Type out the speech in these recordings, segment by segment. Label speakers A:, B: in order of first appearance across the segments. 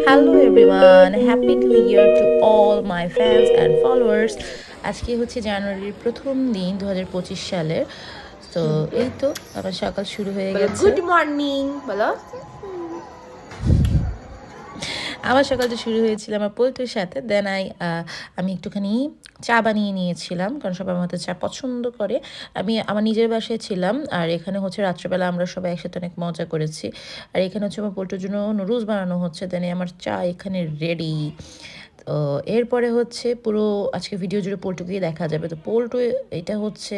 A: Hello everyone, happy new year to all my fans and followers. আজকে হচ্ছে জানুয়ারির প্রথম দিন 2025 সালের। তো এই তো আবার সকাল শুরু হয়ে গেছে।
B: গুড মর্নিং বলো।
A: আমার সকালটা শুরু হয়েছিল আমার পোল্ট্রির সাথে। দেন আমি একটুখানি চা বানিয়ে নিয়েছিলাম, কারণ সবাই আমার হাতে চা পছন্দ করে। আমি আমার নিজের বাসায় ছিলাম, আর এখানে হচ্ছে রাত্রেবেলা আমরা সবাই একসাথে অনেক মজা করেছি। আর এখানে হচ্ছে আমার পোল্ট্রির জন্য নুডলস বানানো হচ্ছে। দেন আমার চা এখানে রেডি। তো এরপরে হচ্ছে পুরো আজকে ভিডিও জুড়ে পোল্ট্রিকেই দেখা যাবে। তো পোল্ট্রি এটা হচ্ছে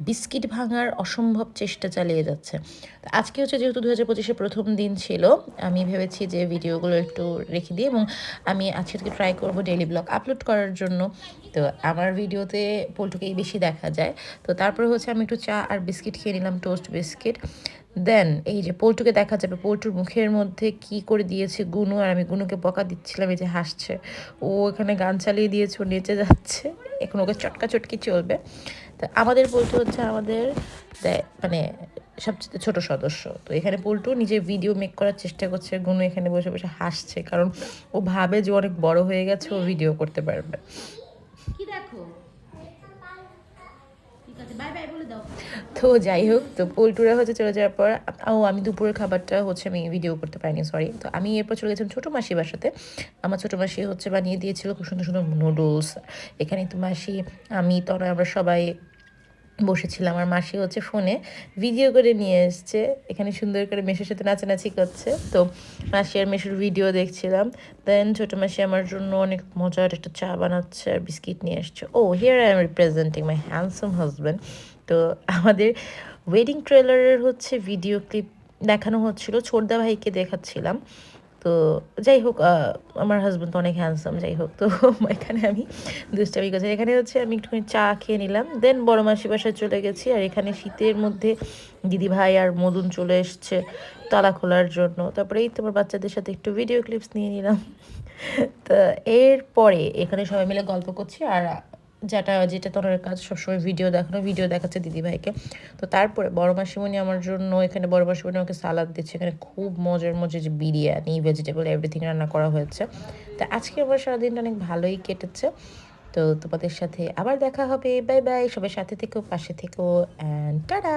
A: বিস্কিট ভাঙার অসম্ভব চেষ্টা চালিয়ে যাচ্ছে। তো আজকে হচ্ছে যেহেতু 2025-এর প্রথম দিন ছিল, আমি ভেবেছি যে ভিডিওগুলো একটু রেখে দিই, এবং আমি আজকে থেকে ট্রাই করব ডেইলি ব্লগ আপলোড করার জন্য। তো আমার ভিডিওতে পোল্ট্রিকেই বেশি দেখা যায়। তো তারপরে হচ্ছে আমি একটু চা আর বিস্কিট খেয়ে নিলাম, টোস্ট বিস্কিট। দেন এই যে পোল্টুকে দেখা যাবে, পোল্টুর মুখের মধ্যে কি করে দিয়েছে গুনু, আর আমি গুনুকে বকা দিচ্ছিলাম, এই যে হাসছে ও, এখানে গান চালিয়ে দিয়েছে, ও নেচে যাচ্ছে। এখন ওকে চটকা চটকি চলবে। তো আমাদের পোল্টু হচ্ছে আমাদের মানে সবচেয়ে ছোট সদস্য। তো এখানে পোল্টু নিজে ভিডিও মেক করার চেষ্টা করছে, গুনু এখানে বসে বসে হাসছে, কারণ ও ভাবে যে অনেক বড় হয়ে গেছে, ও ভিডিও করতে পারবে।
B: কি দেখো, ঠিক আছে, বাই বাই বলে দাও।
A: তো যাই হোক, তো পোল্টুরা হচ্ছে চলে যাওয়ার পর আমি দুপুরের খাবারটা হচ্ছে আমি ভিডিও করতে পারিনি, সরি। তো আমি এরপর চলে গেছিলাম ছোটো মাসির বাসাতে। আমার ছোটো মাসি হচ্ছে বানিয়ে দিয়েছিল খুব সুন্দর সুন্দর নুডলস। এখানে তো মাসি, আমি, তনয়, আমরা সবাই বসেছিলাম। আর মাসি হচ্ছে ফোনে ভিডিও করে নিয়ে এসছে, এখানে সুন্দর করে মেসের সাথে নাচানাচি করছে। তো মাসি আর মেসের ভিডিও দেখছিলাম। দেন ছোটো মাসি আমার জন্য অনেক মজার একটা চা বানাচ্ছে আর বিস্কিট নিয়ে এসছে। Oh, here I am representing my handsome husband. তো আমাদের ওয়েডিং ট্রেলারের হচ্ছে ভিডিও ক্লিপ দেখানো হচ্ছিল, ছোটদা ভাইকে দেখাচ্ছিলাম। তো যাই হোক, আমার হাজব্যান্ড তো অনেক হ্যান্ডসাম, যাই হোক। তো এখানে আমি দুষ্টামি করছি। এখানে হচ্ছে আমি একটুখানি চা খেয়ে নিলাম, দেন বড় মাসি বাসায় চলে গেছি। আর এখানে শীতের মধ্যে দিদি ভাই আর মদন চলে এসছে তালা খোলার জন্য। তারপরে এই তোমার বাচ্চাদের সাথে একটু ভিডিও ক্লিপস নিয়ে নিলাম। তো এরপরে এখানে সবাই মিলে গল্প করছি, আর যেটা যেটা তোর কাজ সবসময় ভিডিও দেখানো, ভিডিও দেখাচ্ছে দিদিভাইকে। তো তারপরে বড় মাসিমণি আমার জন্য, এখানে বড় মাসিমণি আমাকে সালাদ দিচ্ছে। এখানে খুব মজার মজার যে বিরিয়ানি, ভেজিটেবল এভরিথিং রান্না করা হয়েছে। তো আজকে আমার সারাদিনটা অনেক ভালোই কেটেছে। তো তোমাদের সাথে আবার দেখা হবে। বাই বাই, সবাই সাথে থেকো, পাশে থেকো, অ্যান্ড টাটা।